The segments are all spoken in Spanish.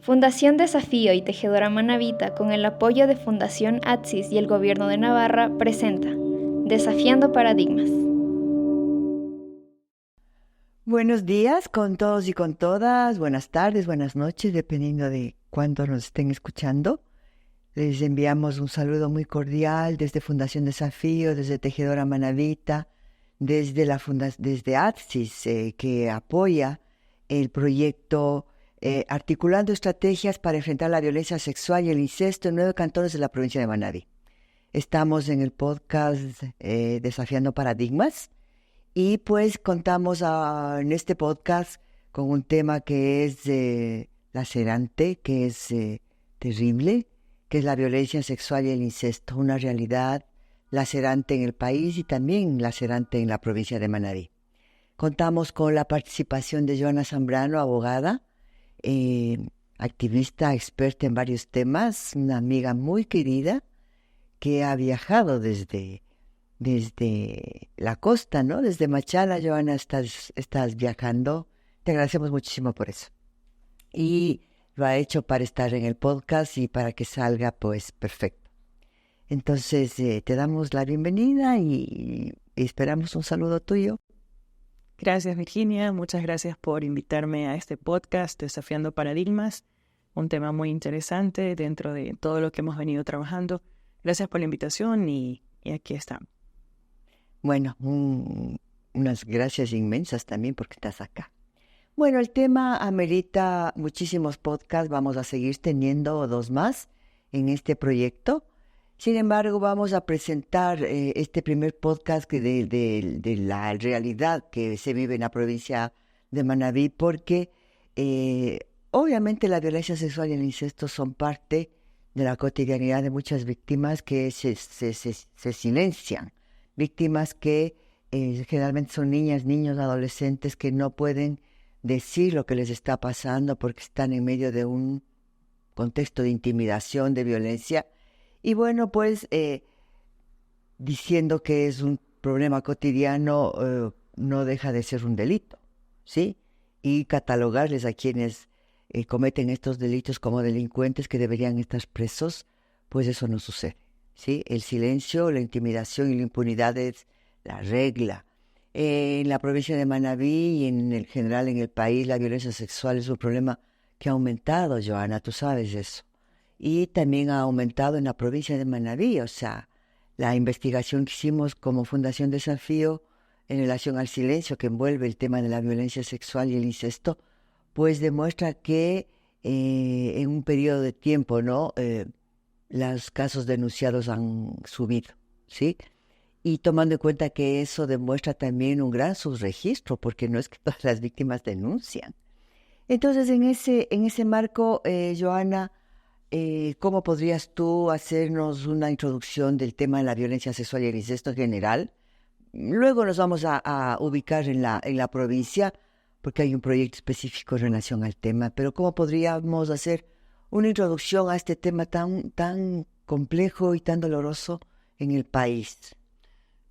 Fundación Desafío y Tejedora Manabita, con el apoyo de Fundación ATSIS y el Gobierno de Navarra, presenta Desafiando Paradigmas. Buenos días con todos y con todas, buenas tardes, buenas noches, dependiendo de cuándo nos estén escuchando. Les enviamos un saludo muy cordial desde Fundación Desafío, desde Tejedora Manabita, desde ATSIS, que apoya el proyecto Articulando Estrategias para Enfrentar la Violencia Sexual y el Incesto en 9 cantones de la provincia de Manabí. Estamos en el podcast Desafiando Paradigmas. Y pues contamos en este podcast con un tema que es lacerante, que es terrible, que es la violencia sexual y el incesto, una realidad lacerante en el país y también lacerante en la provincia de Manabí. Contamos con la participación de Joana Zambrano, abogada, activista, experta en varios temas, una amiga muy querida que ha viajado desde la costa, ¿no? Desde Machala, Joana, estás viajando. Te agradecemos muchísimo por eso. Y lo ha hecho para estar en el podcast y para que salga, pues, perfecto. Entonces, te damos la bienvenida y esperamos un saludo tuyo. Gracias, Virginia. Muchas gracias por invitarme a este podcast, Desafiando Paradigmas, un tema muy interesante dentro de todo lo que hemos venido trabajando. Gracias por la invitación y aquí estamos. Bueno, unas gracias inmensas también porque estás acá. Bueno, el tema amerita muchísimos podcasts, vamos a seguir teniendo 2 más en este proyecto. Sin embargo, vamos a presentar este primer podcast de la realidad que se vive en la provincia de Manabí, porque obviamente la violencia sexual y el incesto son parte de la cotidianidad de muchas víctimas que se silencian. Víctimas que generalmente son niñas, niños, adolescentes que no pueden decir lo que les está pasando porque están en medio de un contexto de intimidación, de violencia. Y bueno, pues diciendo que es un problema cotidiano, no deja de ser un delito, ¿sí? Y catalogarles a quienes cometen estos delitos como delincuentes que deberían estar presos, pues eso no sucede. ¿Sí? El silencio, la intimidación y la impunidad es la regla. En la provincia de Manabí y en general en el país, la violencia sexual es un problema que ha aumentado, Joana, tú sabes eso. Y también ha aumentado en la provincia de Manabí, o sea, la investigación que hicimos como Fundación Desafío en relación al silencio que envuelve el tema de la violencia sexual y el incesto, pues demuestra que en un periodo de tiempo, ¿no?, los casos denunciados han subido, ¿sí? Y tomando en cuenta que eso demuestra también un gran subregistro, porque no es que todas las víctimas denuncian. Entonces, en ese marco, Joana, ¿cómo podrías tú hacernos una introducción del tema de la violencia sexual y el incesto en general? Luego nos vamos a ubicar en la provincia, porque hay un proyecto específico en relación al tema, pero ¿cómo podríamos hacer una introducción a este tema tan complejo y tan doloroso en el país?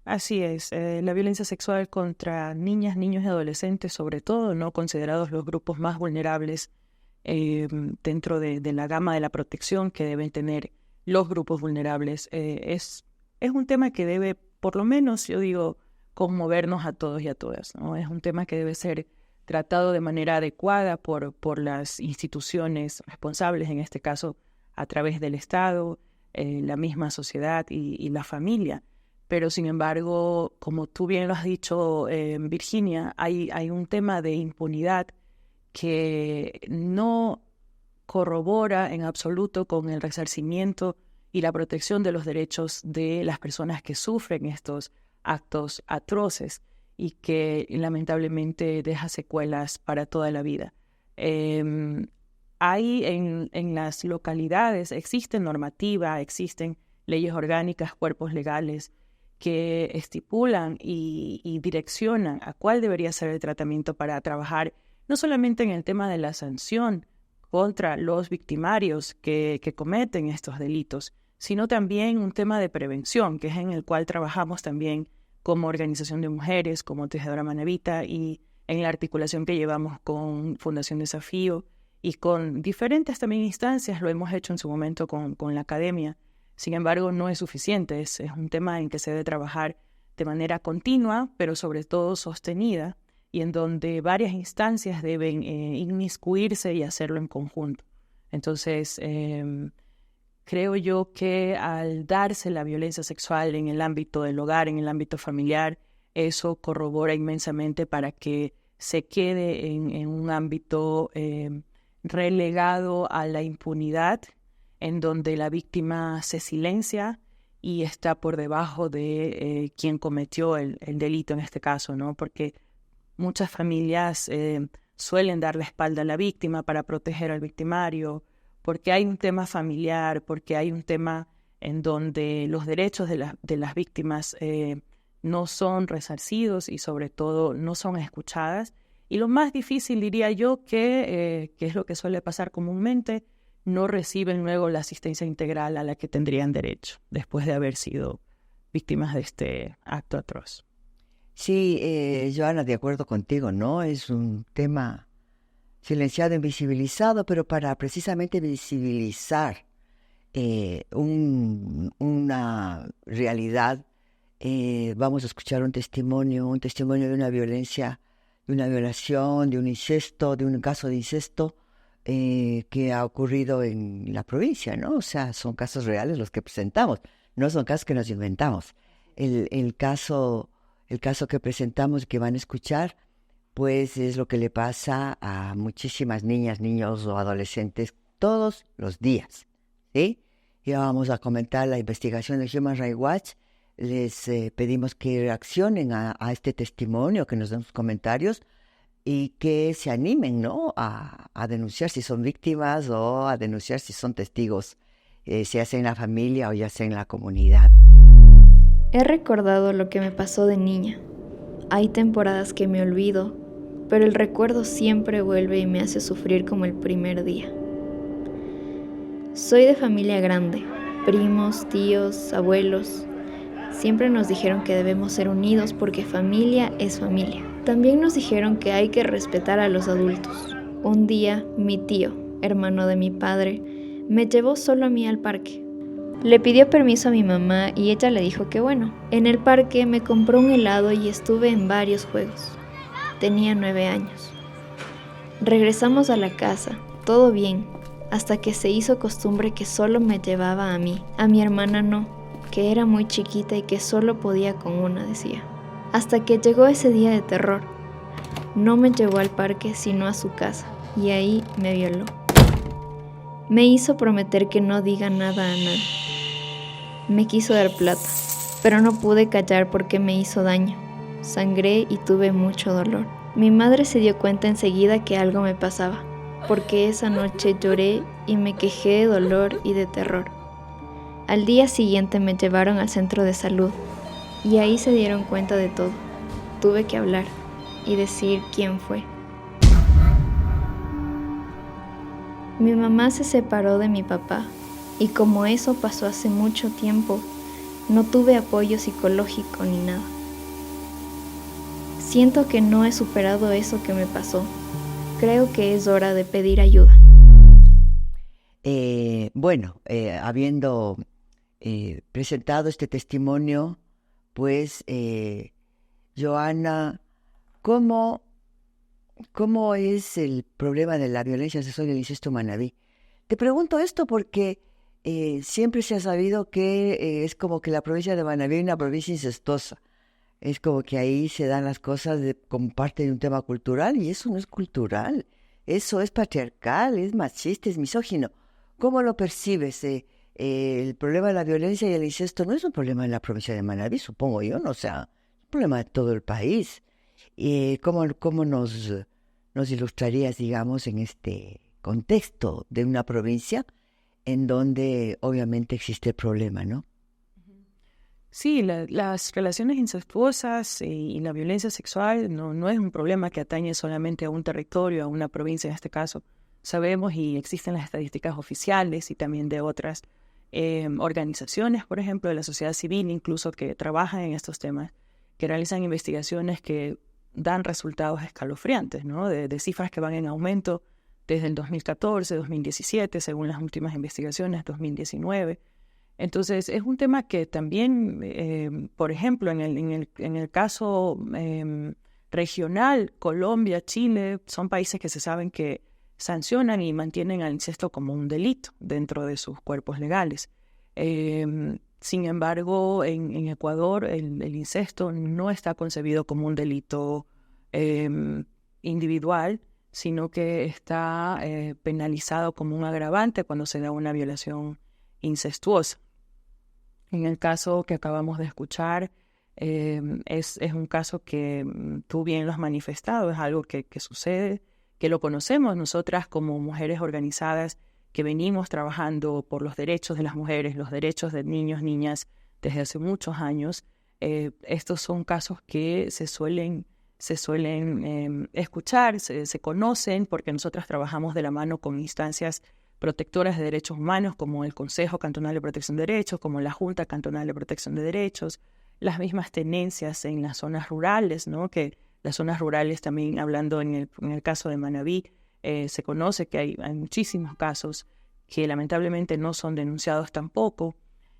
Así es, la violencia sexual contra niñas, niños y adolescentes, sobre todo, no considerados los grupos más vulnerables dentro de la gama de la protección que deben tener los grupos vulnerables, es un tema que debe, por lo menos, yo digo, conmovernos a todos y a todas, ¿no? Es un tema que debe ser tratado de manera adecuada por las instituciones responsables, en este caso a través del Estado, la misma sociedad y la familia. Pero sin embargo, como tú bien lo has dicho, Virginia, hay un tema de impunidad que no corrobora en absoluto con el resarcimiento y la protección de los derechos de las personas que sufren estos actos atroces y que lamentablemente deja secuelas para toda la vida. Hay en las localidades, existe normativa, existen leyes orgánicas, cuerpos legales que estipulan y direccionan a cuál debería ser el tratamiento para trabajar no solamente en el tema de la sanción contra los victimarios que cometen estos delitos, sino también un tema de prevención, que es en el cual trabajamos también como organización de mujeres, como Tejedora Manabita y en la articulación que llevamos con Fundación Desafío y con diferentes también instancias, lo hemos hecho en su momento con la academia. Sin embargo, no es suficiente, es un tema en que se debe trabajar de manera continua, pero sobre todo sostenida, y en donde varias instancias deben inmiscuirse y hacerlo en conjunto. Entonces, creo yo que al darse la violencia sexual en el ámbito del hogar, en el ámbito familiar, eso corrobora inmensamente para que se quede en un ámbito relegado a la impunidad, en donde la víctima se silencia y está por debajo de quien cometió el delito en este caso, ¿no? Porque muchas familias suelen dar la espalda a la víctima para proteger al victimario, porque hay un tema familiar, porque hay un tema en donde los derechos de las víctimas no son resarcidos y sobre todo no son escuchadas. Y lo más difícil, diría yo, que es lo que suele pasar comúnmente, no reciben luego la asistencia integral a la que tendrían derecho después de haber sido víctimas de este acto atroz. Sí, Joana, de acuerdo contigo, ¿no? Es un tema silenciado, invisibilizado, pero para precisamente visibilizar una realidad, vamos a escuchar un testimonio de una violencia, de una violación, de un incesto, de un caso de incesto que ha ocurrido en la provincia, ¿no? O sea, son casos reales los que presentamos, no son casos que nos inventamos. El caso que presentamos, que van a escuchar, pues es lo que le pasa a muchísimas niñas, niños o adolescentes todos los días, ¿sí? Y vamos a comentar la investigación de Human Rights Watch. Les pedimos que reaccionen a este testimonio, que nos den sus comentarios y que se animen, ¿no? a denunciar si son víctimas o a denunciar si son testigos, ya sea en la familia o ya sea en la comunidad. He recordado lo que me pasó de niña. Hay temporadas que me olvido, pero el recuerdo siempre vuelve y me hace sufrir como el primer día. Soy de familia grande, primos, tíos, abuelos. Siempre nos dijeron que debemos ser unidos porque familia es familia. También nos dijeron que hay que respetar a los adultos. Un día, mi tío, hermano de mi padre, me llevó solo a mí al parque. Le pidió permiso a mi mamá y ella le dijo que bueno. En el parque me compró un helado y estuve en varios juegos. Tenía 9 años. Regresamos a la casa, todo bien, hasta que se hizo costumbre que solo me llevaba a mí. A mi hermana no, que era muy chiquita y que solo podía con una, decía. Hasta que llegó ese día de terror. No me llevó al parque sino a su casa y ahí me violó. Me hizo prometer que no diga nada a nadie. Me quiso dar plata, pero no pude callar porque me hizo daño. Sangré y tuve mucho dolor. Mi madre se dio cuenta enseguida que algo me pasaba, porque esa noche lloré y me quejé de dolor y de terror. Al día siguiente me llevaron al centro de salud y ahí se dieron cuenta de todo. Tuve que hablar y decir quién fue. Mi mamá se separó de mi papá y como eso pasó hace mucho tiempo, no tuve apoyo psicológico ni nada. Siento que no he superado eso que me pasó. Creo que es hora de pedir ayuda. Habiendo presentado este testimonio, pues, Joana, ¿cómo es el problema de la violencia sexual y el incesto Manabí? Te pregunto esto porque siempre se ha sabido que es como que la provincia de Manabí es una provincia incestuosa. Es como que ahí se dan las cosas como parte de un tema cultural, y eso no es cultural. Eso es patriarcal, es machista, es misógino. ¿Cómo lo percibes? El problema de la violencia y el incesto no es un problema de la provincia de Manabí, supongo yo, ¿no? O sea, es un problema de todo el país. ¿Cómo nos ilustrarías, digamos, en este contexto de una provincia en donde obviamente existe el problema, ¿no? Sí, las relaciones incestuosas y la violencia sexual no es un problema que atañe solamente a un territorio, a una provincia en este caso. Sabemos y existen las estadísticas oficiales y también de otras organizaciones, por ejemplo, de la sociedad civil, incluso que trabajan en estos temas, que realizan investigaciones que dan resultados escalofriantes, ¿no? De cifras que van en aumento desde el 2014, 2017, según las últimas investigaciones, 2019. Entonces, es un tema que también, por ejemplo, en el caso regional, Colombia, Chile, son países que se saben que sancionan y mantienen al incesto como un delito dentro de sus cuerpos legales. Sin embargo, en Ecuador el incesto no está concebido como un delito individual, sino que está penalizado como un agravante cuando se da una violación incestuosa. En el caso que acabamos de escuchar, es un caso que tú bien lo has manifestado, es algo que sucede, que lo conocemos nosotras como mujeres organizadas que venimos trabajando por los derechos de las mujeres, los derechos de niños, niñas, desde hace muchos años. Estos son casos que se suelen escuchar, se conocen, porque nosotras trabajamos de la mano con instancias protectoras de derechos humanos, como el Consejo Cantonal de Protección de Derechos, como la Junta Cantonal de Protección de Derechos, las mismas tenencias en las zonas rurales, ¿no? Que las zonas rurales también, hablando en el caso de Manabí, se conoce que hay muchísimos casos que lamentablemente no son denunciados tampoco.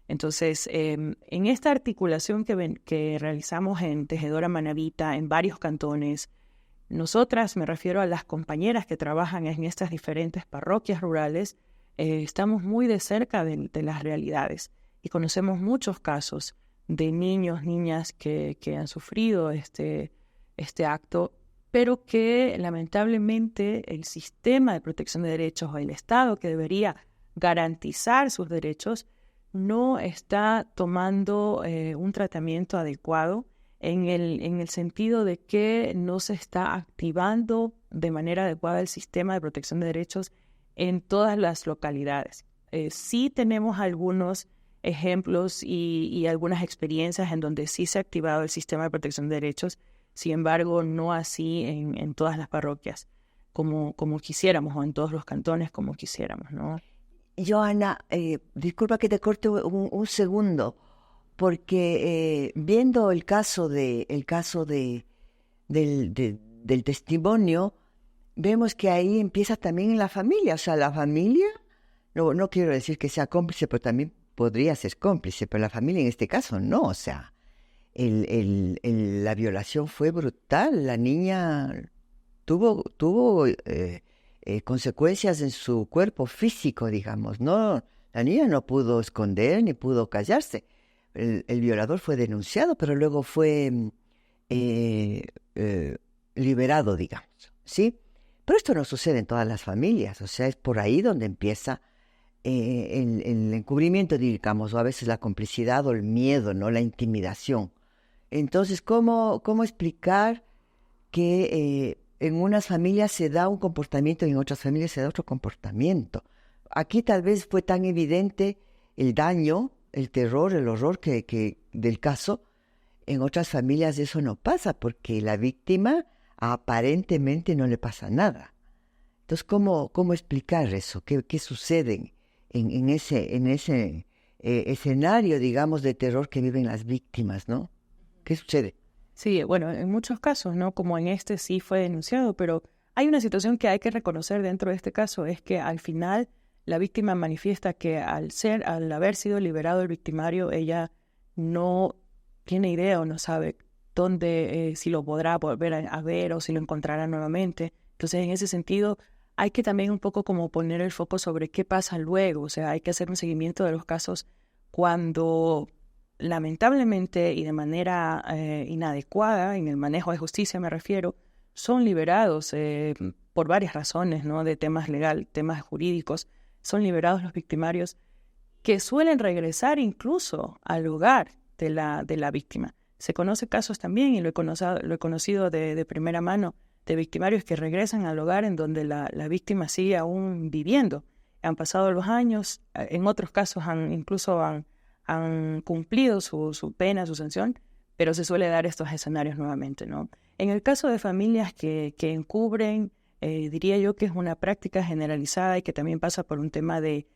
Entonces, en esta articulación que realizamos en Tejedora Manabita, en varios cantones, nosotras, me refiero a las compañeras que trabajan en estas diferentes parroquias rurales, estamos muy de cerca de las realidades y conocemos muchos casos de niños, niñas que han sufrido este acto, pero que lamentablemente el sistema de protección de derechos o el Estado, que debería garantizar sus derechos, no está tomando un tratamiento adecuado en el sentido de que no se está activando de manera adecuada el sistema de protección de derechos en todas las localidades. Sí tenemos algunos ejemplos y algunas experiencias en donde sí se ha activado el sistema de protección de derechos, sin embargo, no así en todas las parroquias como quisiéramos, o en todos los cantones como quisiéramos, ¿no? Johanna, disculpa que te corte un segundo, porque viendo el caso del testimonio, vemos que ahí empieza también en la familia. O sea, la familia, no quiero decir que sea cómplice, pero también podría ser cómplice, pero la familia en este caso no. O sea, la violación fue brutal. La niña tuvo consecuencias en su cuerpo físico, digamos. No, la niña no pudo esconder ni pudo callarse. El violador fue denunciado, pero luego fue liberado, digamos, ¿sí? Pero esto no sucede en todas las familias, o sea, es por ahí donde empieza el encubrimiento, digamos, o a veces la complicidad o el miedo, ¿no? La intimidación. Entonces, ¿cómo explicar que en unas familias se da un comportamiento y en otras familias se da otro comportamiento? Aquí tal vez fue tan evidente el daño, el terror, el horror del caso. En otras familias eso no pasa porque la víctima aparentemente no le pasa nada. Entonces, ¿cómo explicar eso? ¿Qué sucede en ese escenario, digamos, de terror que viven las víctimas, ¿no? ¿Qué sucede? Sí, bueno, en muchos casos, ¿no? Como en este sí fue denunciado, pero hay una situación que hay que reconocer dentro de este caso, es que al final la víctima manifiesta que al haber sido liberado el victimario, ella no tiene idea o no sabe dónde, si lo podrá volver a ver o si lo encontrará nuevamente. Entonces, en ese sentido, hay que también un poco como poner el foco sobre qué pasa luego. O sea, hay que hacer un seguimiento de los casos cuando lamentablemente y de manera inadecuada, en el manejo de justicia me refiero, son liberados por varias razones, ¿no? De temas legales, temas jurídicos, son liberados los victimarios que suelen regresar incluso al hogar de la víctima. Se conocen casos también, y lo he conocido de primera mano, de victimarios que regresan al hogar en donde la víctima sigue aún viviendo. Han pasado los años, en otros casos incluso han cumplido su pena, su sanción, pero se suele dar estos escenarios nuevamente, ¿no? En el caso de familias que encubren, diría yo que es una práctica generalizada y que también pasa por un tema de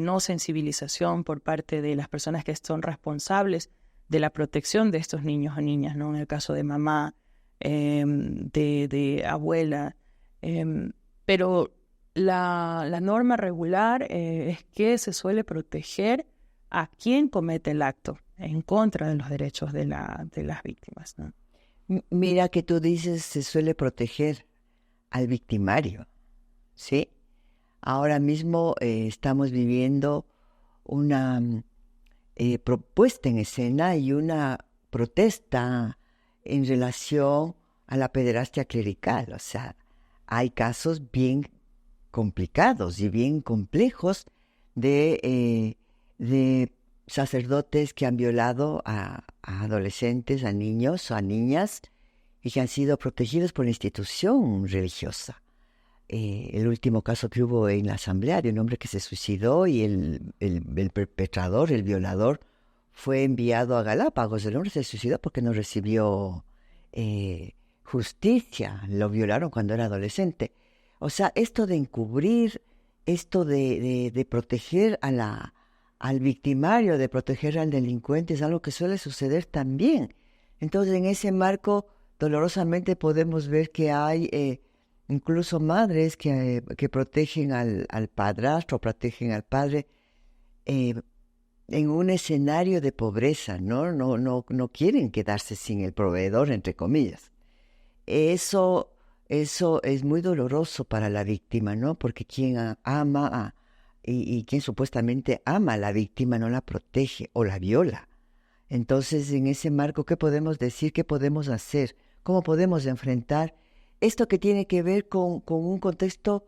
no sensibilización por parte de las personas que son responsables de la protección de estos niños o niñas, ¿no? En el caso de mamá, de abuela, pero la norma regular es que se suele proteger a quien comete el acto en contra de los derechos de las víctimas, ¿no? Mira que tú dices se suele proteger al victimario, ¿sí? Ahora mismo estamos viviendo una propuesta en escena y una protesta en relación a la pederastia clerical. O sea, hay casos bien complicados y bien complejos de sacerdotes que han violado a adolescentes, a niños o a niñas y que han sido protegidos por la institución religiosa. El último caso que hubo en la asamblea de un hombre que se suicidó y el perpetrador, el violador, fue enviado a Galápagos. El hombre se suicidó porque no recibió justicia. Lo violaron cuando era adolescente. O sea, esto de encubrir, esto de proteger al victimario, de proteger al delincuente, es algo que suele suceder también. Entonces, en ese marco, dolorosamente podemos ver que hay incluso madres que protegen al padrastro, protegen al padre en un escenario de pobreza, ¿no? No quieren quedarse sin el proveedor, entre comillas. Eso es muy doloroso para la víctima, ¿no? Porque quien ama y quien supuestamente ama a la víctima no la protege o la viola. Entonces, en ese marco, ¿qué podemos decir? ¿Qué podemos hacer? ¿Cómo podemos enfrentar esto que tiene que ver con un contexto,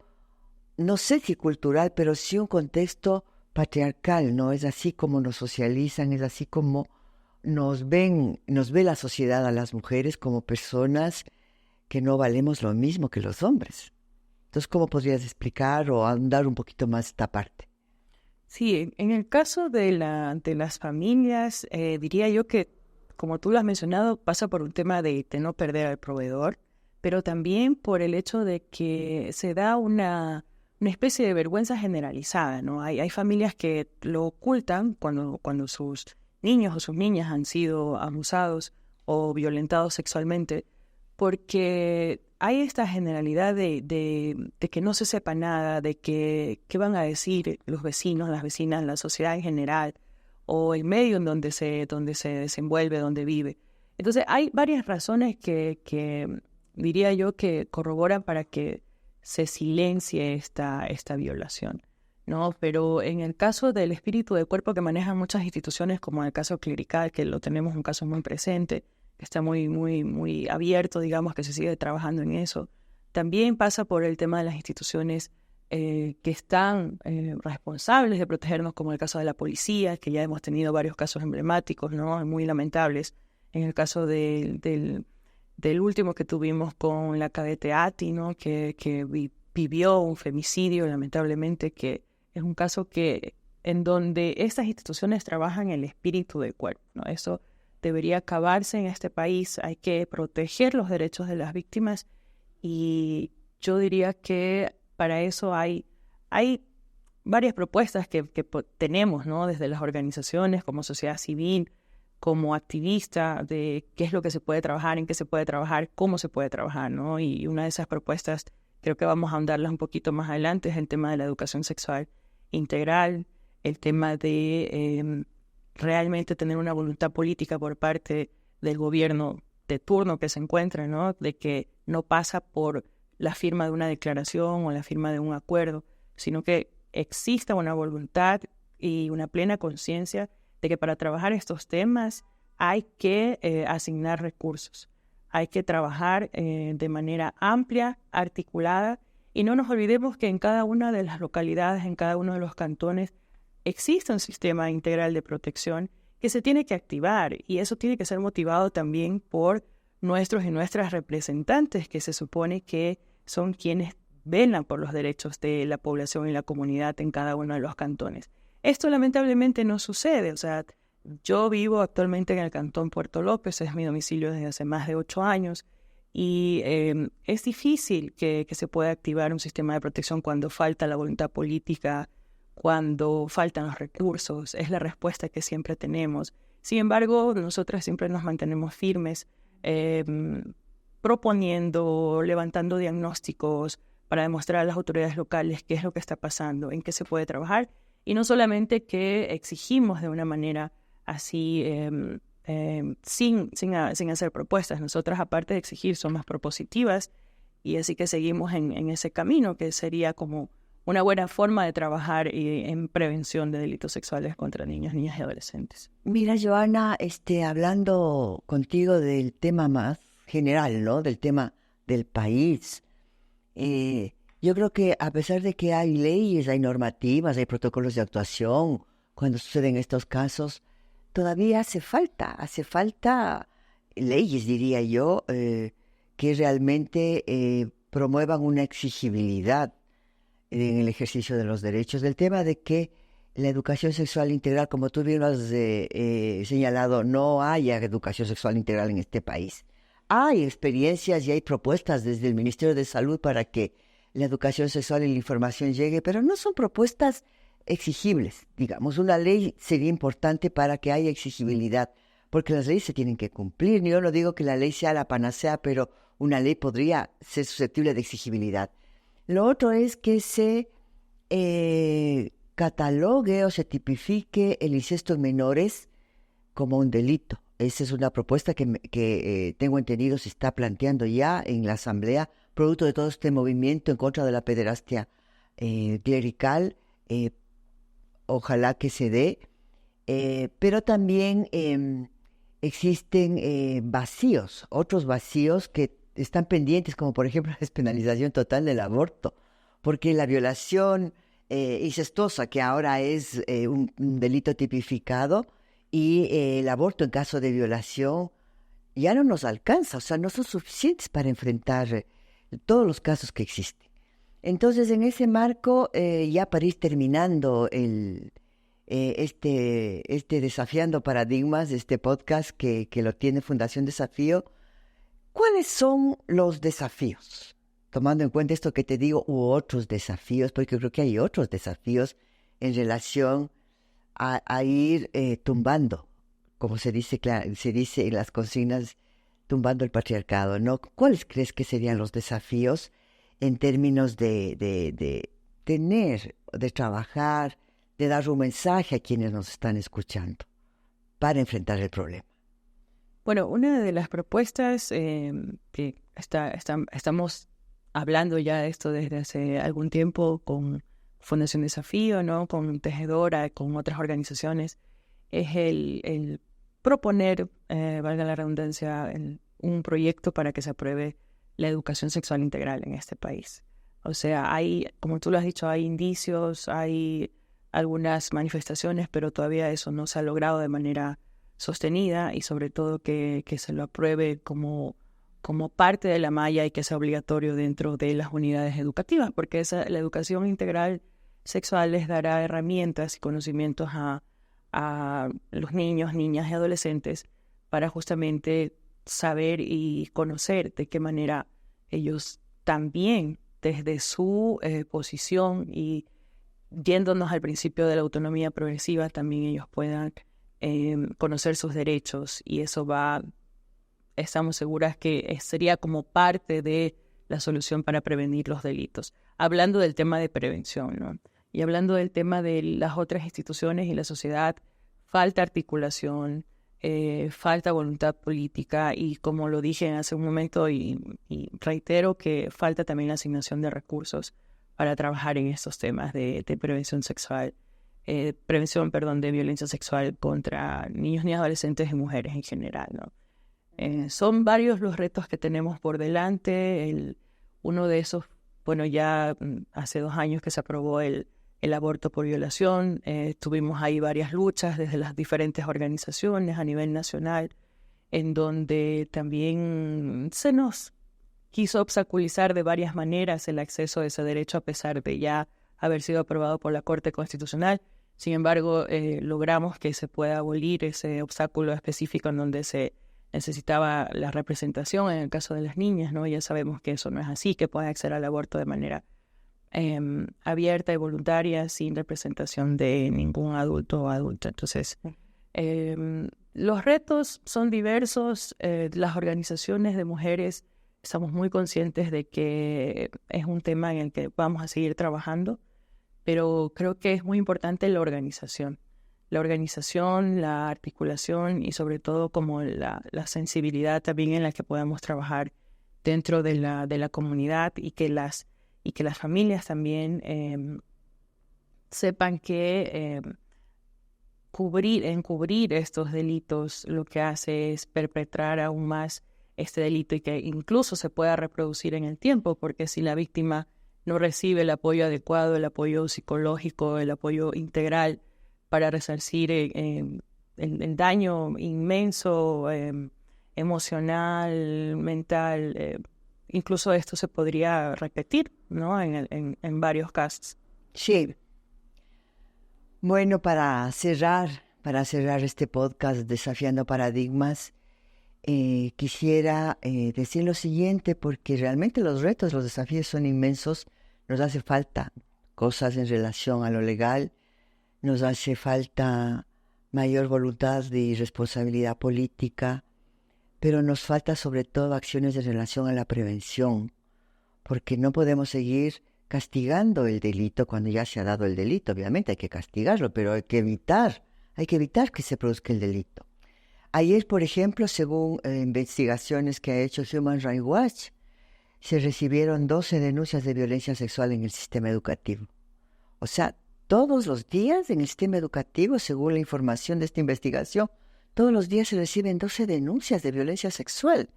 no sé si cultural, pero sí un contexto patriarcal, ¿no? Es así como nos socializan, es así como nos ve la sociedad a las mujeres como personas que no valemos lo mismo que los hombres. Entonces, ¿cómo podrías explicar o andar un poquito más esta parte? Sí, en el caso de las familias, diría yo que, como tú lo has mencionado, pasa por un tema de no perder al proveedor, pero también por el hecho de que se da una especie de vergüenza generalizada, ¿no? Hay familias que lo ocultan cuando sus niños o sus niñas han sido abusados o violentados sexualmente, porque hay esta generalidad de que no se sepa nada, de que qué van a decir los vecinos, las vecinas, la sociedad en general, o el medio en donde se desenvuelve, donde vive. Entonces hay varias razones que diría yo que corroboran para que se silencie esta violación, ¿no? Pero en el caso del espíritu de cuerpo que manejan muchas instituciones, como el caso clerical, que lo tenemos un caso muy presente, que está muy abierto, digamos, que se sigue trabajando en eso, también pasa por el tema de las instituciones que están responsables de protegernos, como el caso de la policía, que ya hemos tenido varios casos emblemáticos, ¿no? Muy lamentables. En el caso del último que tuvimos con la cadete Ati, ¿no? que vivió un femicidio, lamentablemente, que es un caso en donde estas instituciones trabajan el espíritu del cuerpo, ¿no? Eso debería acabarse en este país. Hay que proteger los derechos de las víctimas y yo diría que para eso hay varias propuestas que tenemos, ¿no? Desde las organizaciones como sociedad civil, como activista, de qué es lo que se puede trabajar, en qué se puede trabajar, cómo se puede trabajar, ¿no? Y una de esas propuestas, creo que vamos a ahondarlas un poquito más adelante, es el tema de la educación sexual integral, el tema de realmente tener una voluntad política por parte del gobierno de turno que se encuentra, ¿no? De que no pasa por la firma de una declaración o la firma de un acuerdo, sino que exista una voluntad y una plena conciencia de que para trabajar estos temas hay que asignar recursos, hay que trabajar de manera amplia, articulada, y no nos olvidemos que en cada una de las localidades, en cada uno de los cantones, existe un sistema integral de protección que se tiene que activar, y eso tiene que ser motivado también por nuestros y nuestras representantes, que se supone que son quienes velan por los derechos de la población y la comunidad en cada uno de los cantones. Esto lamentablemente no sucede. O sea, yo vivo actualmente en el cantón Puerto López, es mi domicilio desde hace más de 8 años, y es difícil que se pueda activar un sistema de protección cuando falta la voluntad política, cuando faltan los recursos. Es la respuesta que siempre tenemos. Sin embargo, nosotras siempre nos mantenemos firmes, proponiendo, levantando diagnósticos, para demostrar a las autoridades locales qué es lo que está pasando, en qué se puede trabajar, y no solamente que exigimos de una manera así, sin hacer propuestas. Nosotras, aparte de exigir, somos propositivas, y así que seguimos en ese camino, que sería como una buena forma de trabajar en prevención de delitos sexuales contra niños, niñas y adolescentes. Mira, Joana, hablando contigo del tema más general, ¿no? Del tema del país. Yo creo que a pesar de que hay leyes, hay normativas, hay protocolos de actuación cuando suceden estos casos, todavía hace falta leyes, diría yo, que realmente promuevan una exigibilidad en el ejercicio de los derechos. Del tema de que la educación sexual integral, como tú bien lo has señalado, no haya educación sexual integral en este país. Hay experiencias y hay propuestas desde el Ministerio de Salud para que la educación sexual y la información llegue, pero no son propuestas exigibles. Digamos, una ley sería importante para que haya exigibilidad, porque las leyes se tienen que cumplir. Yo no digo que la ley sea la panacea, pero una ley podría ser susceptible de exigibilidad. Lo otro es que se catalogue o se tipifique el incesto en menores como un delito. Esa es una propuesta que tengo entendido se está planteando ya en la Asamblea, producto de todo este movimiento en contra de la pederastia clerical. Ojalá que se dé, pero también existen vacíos, otros vacíos que están pendientes, como por ejemplo la despenalización total del aborto, porque la violación incestuosa, que ahora es un delito tipificado, y el aborto en caso de violación ya no nos alcanza, o sea, no son suficientes para enfrentar todos los casos que existen. Entonces, en ese marco, ya para ir terminando este Desafiando Paradigmas, este podcast que lo tiene Fundación Desafío, ¿cuáles son los desafíos? Tomando en cuenta esto que te digo, u otros desafíos, porque creo que hay otros desafíos en relación a ir tumbando, como se dice en las consignas, tumbando el patriarcado, ¿no? ¿Cuáles crees que serían los desafíos en términos de tener, de trabajar, de dar un mensaje a quienes nos están escuchando para enfrentar el problema? Bueno, una de las propuestas que estamos hablando ya de esto desde hace algún tiempo con Fundación Desafío, ¿no? Con Tejedora, con otras organizaciones, es el proponer, valga la redundancia, un proyecto para que se apruebe la educación sexual integral en este país. O sea, hay, como tú lo has dicho, hay indicios, hay algunas manifestaciones, pero todavía eso no se ha logrado de manera sostenida, y sobre todo que se lo apruebe como parte de la malla y que sea obligatorio dentro de las unidades educativas, porque la educación integral sexual les dará herramientas y conocimientos a los niños, niñas y adolescentes para justamente saber y conocer de qué manera ellos también, desde su posición y yéndonos al principio de la autonomía progresiva, también ellos puedan conocer sus derechos, y eso estamos seguras que sería como parte de la solución para prevenir los delitos. Hablando del tema de prevención, ¿no? Y hablando del tema de las otras instituciones y la sociedad, falta articulación, falta voluntad política, y como lo dije hace un momento y reitero, que falta también la asignación de recursos para trabajar en estos temas de prevención sexual, de violencia sexual contra niños, niñas, adolescentes y mujeres en general, ¿no? Son varios los retos que tenemos por delante. Uno de esos, bueno, ya hace 2 años que se aprobó el aborto por violación. Tuvimos ahí varias luchas desde las diferentes organizaciones a nivel nacional, en donde también se nos quiso obstaculizar de varias maneras el acceso a ese derecho, a pesar de ya haber sido aprobado por la Corte Constitucional. Sin embargo, logramos que se pueda abolir ese obstáculo específico en donde se necesitaba la representación en el caso de las niñas, ¿no? Ya sabemos que eso no es así, que pueden acceder al aborto de manera abierta y voluntaria, sin representación de ningún adulto o adulta. Entonces, los retos son diversos. Las organizaciones de mujeres Estamos muy conscientes de que es un tema en el que vamos a seguir trabajando, pero creo que es muy importante la organización, la articulación y sobre todo como la sensibilidad también en la que podamos trabajar dentro de la comunidad y que las familias también sepan que encubrir estos delitos lo que hace es perpetrar aún más este delito y que incluso se pueda reproducir en el tiempo, porque si la víctima no recibe el apoyo adecuado, el apoyo psicológico, el apoyo integral para resarcir el daño inmenso, emocional, mental, incluso esto se podría repetir, ¿no? En varios casos. Sí. Bueno, para cerrar este podcast Desafiando Paradigmas, quisiera decir lo siguiente, porque realmente los retos, los desafíos son inmensos. Nos hace falta cosas en relación a lo legal, nos hace falta mayor voluntad y responsabilidad política, pero nos falta sobre todo acciones en relación a la prevención, porque no podemos seguir castigando el delito cuando ya se ha dado el delito. Obviamente hay que castigarlo, pero hay que evitar que se produzca el delito. Ayer, por ejemplo, según investigaciones que ha hecho Human Rights Watch, se recibieron 12 denuncias de violencia sexual en el sistema educativo. O sea, todos los días en el sistema educativo, según la información de esta investigación, todos los días se reciben 12 denuncias de violencia sexual.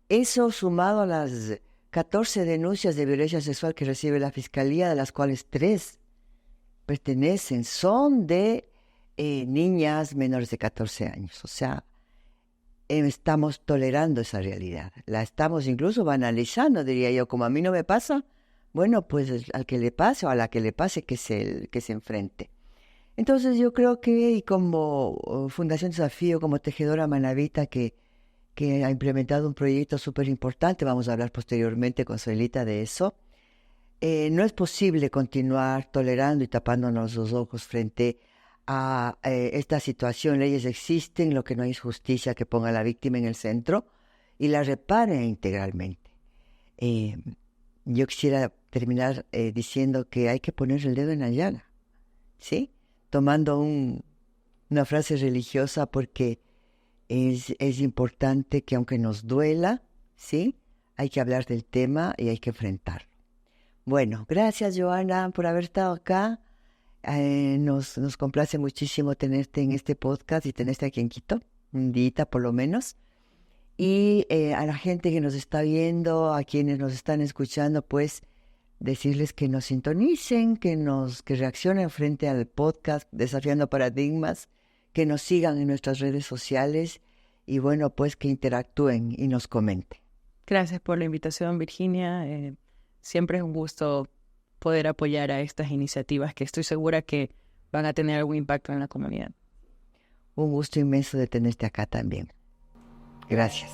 Eso sumado a las 14 denuncias de violencia sexual que recibe la Fiscalía, de las cuales 3 son de niñas menores de 14 años. O sea, estamos tolerando esa realidad. La estamos incluso banalizando, diría yo. Como a mí no me pasa, bueno, pues al que le pase o a la que le pase que se enfrente. Entonces yo creo que, y como Fundación Desafío, como tejedora manabita que ha implementado un proyecto súper importante, vamos a hablar posteriormente con Zoilita de eso, no es posible continuar tolerando y tapándonos los ojos frente a esta situación. Leyes existen, lo que no hay es justicia que ponga a la víctima en el centro y la repare integralmente. Yo quisiera terminar diciendo que hay que poner el dedo en la llaga, ¿sí? Tomando una frase religiosa, porque es importante que aunque nos duela, ¿sí?, hay que hablar del tema y hay que enfrentarlo. Bueno, gracias, Joana, por haber estado acá. Nos complace muchísimo tenerte en este podcast y tenerte aquí en Quito, un día por lo menos. Y a la gente que nos está viendo, a quienes nos están escuchando, pues decirles que nos sintonicen, que reaccionen frente al podcast Desafiando Paradigmas, que nos sigan en nuestras redes sociales y bueno, pues que interactúen y nos comenten. Gracias por la invitación, Virginia. Siempre es un gusto poder apoyar a estas iniciativas que estoy segura que van a tener algún impacto en la comunidad. Un gusto inmenso de tenerte acá también. Gracias.